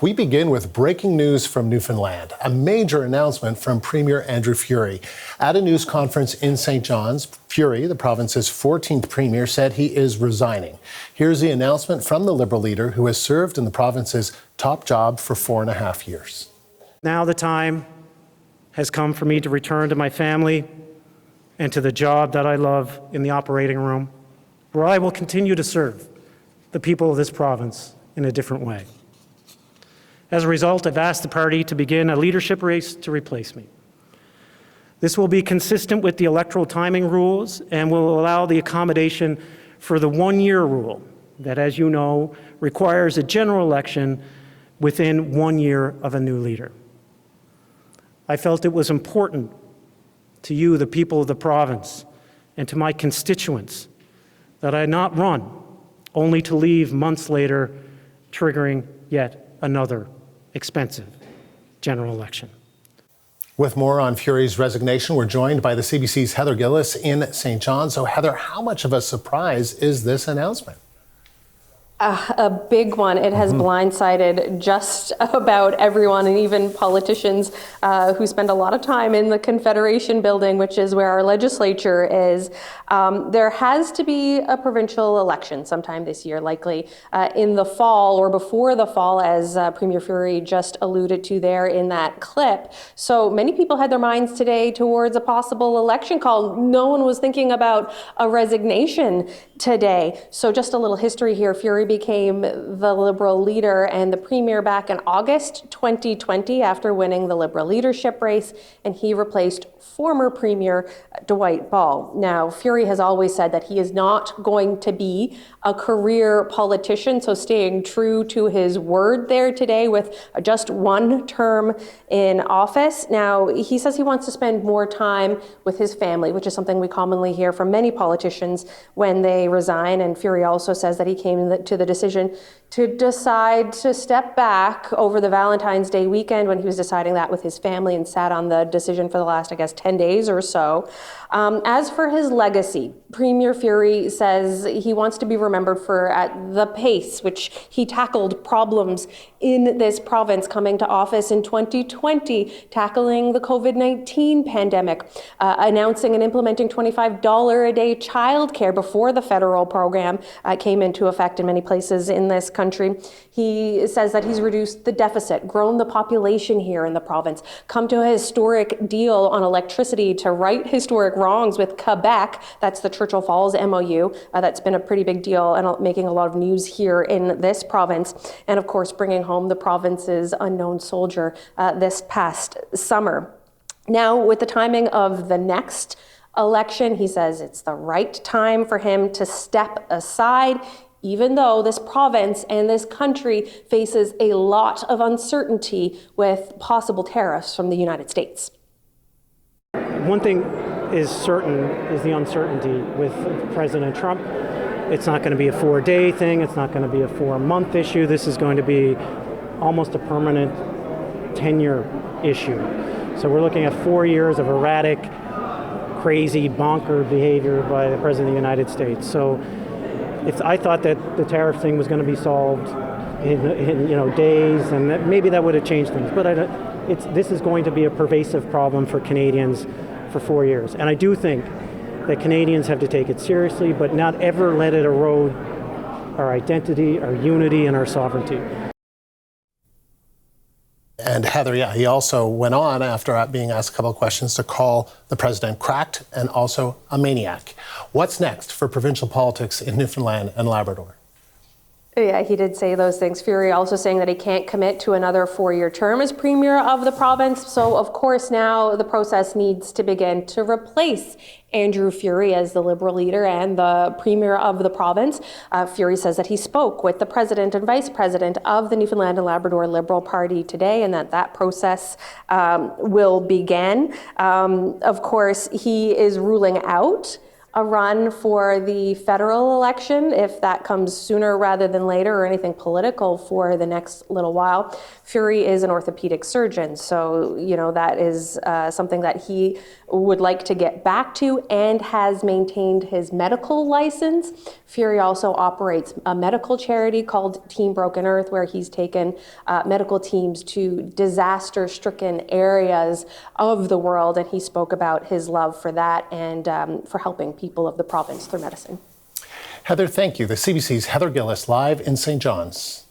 We begin with breaking news from Newfoundland, a major announcement from Premier Andrew Furey. At a news conference in St. John's, Furey, the province's 14th premier, said he is resigning. Here's the announcement from the Liberal leader who has served in the province's top job for 4.5 years. Now the time has come for me to return to my family and to the job that I love in the operating room, where I will continue to serve the people of this province in a different way. As a result, I've asked the party to begin a leadership race to replace me. This will be consistent with the electoral timing rules and will allow the accommodation for the one-year rule that, as you know, requires a general election within 1 year of a new leader. I felt it was important to you, the people of the province, and to my constituents that I not run only to leave months later, triggering yet another expensive general election. With more on Furey's resignation, we're joined by the CBC's Heather Gillis in St. John. So Heather, how much of a surprise is this announcement? A big one. It has blindsided just about everyone, and even politicians who spend a lot of time in the Confederation building, which is where our legislature is. There has to be a provincial election sometime this year, likely in the fall or before the fall, as Premier Furey just alluded to there in that clip. So many people had their minds today towards a possible election call. No one was thinking about a resignation today. So just a little history here. Furey became the Liberal leader and the premier back in August 2020 after winning the Liberal leadership race, and he replaced former Premier Dwight Ball. Now, Furey has always said that he is not going to be a career politician, so staying true to his word there today with just one term in office. Now, he says he wants to spend more time with his family, which is something we commonly hear from many politicians when they resign. And Furey also says that he came to the decision to decide to step back over the Valentine's Day weekend when he was deciding that with his family and sat on the decision for the last, 10 days or so. As for his legacy, Premier Furey says he wants to be remembered for at the pace which he tackled problems in this province coming to office in 2020, tackling the COVID-19 pandemic, announcing and implementing $25 a day childcare before the federal program came into effect in many places in this country. He says that he's reduced the deficit, grown the population here in the province, come to a historic deal on electricity to right historic wrongs with Quebec. That's the Churchill Falls MOU. That's been a pretty big deal and making a lot of news here in this province. And of course, bringing home the province's unknown soldier this past summer. Now, with the timing of the next election, he says it's the right time for him to step aside, even though this province and this country faces a lot of uncertainty with possible tariffs from the United States. One thing is certain is the uncertainty with President Trump. It's not going to be a 4-day thing. It's not going to be a 4-month issue. This is going to be almost a permanent tenure issue. So we're looking at 4 years of erratic, crazy, bonker behavior by the President of the United States. So I thought that the tariff thing was going to be solved in days, and that maybe that would have changed things. But this is going to be a pervasive problem for Canadians for 4 years. And I do think that Canadians have to take it seriously, but not ever let it erode our identity, our unity, and our sovereignty. And Heather, he also went on after being asked a couple of questions to call the president cracked and also a maniac. What's next for provincial politics in Newfoundland and Labrador? Yeah, he did say those things. Furey also saying that he can't commit to another 4-year term as premier of the province. So, of course, now the process needs to begin to replace Andrew Furey as the Liberal leader and the premier of the province. Furey says that he spoke with the president and vice president of the Newfoundland and Labrador Liberal Party today, and that process will begin. Of course, he is ruling out a run for the federal election, if that comes sooner rather than later, or anything political for the next little while. Furey is an orthopedic surgeon, so that is something that he would like to get back to, and has maintained his medical license. Furey also operates a medical charity called Team Broken Earth, where he's taken medical teams to disaster-stricken areas of the world, and he spoke about his love for that and for helping people of the province through medicine. Heather, thank you. The CBC's Heather Gillis live in St. John's.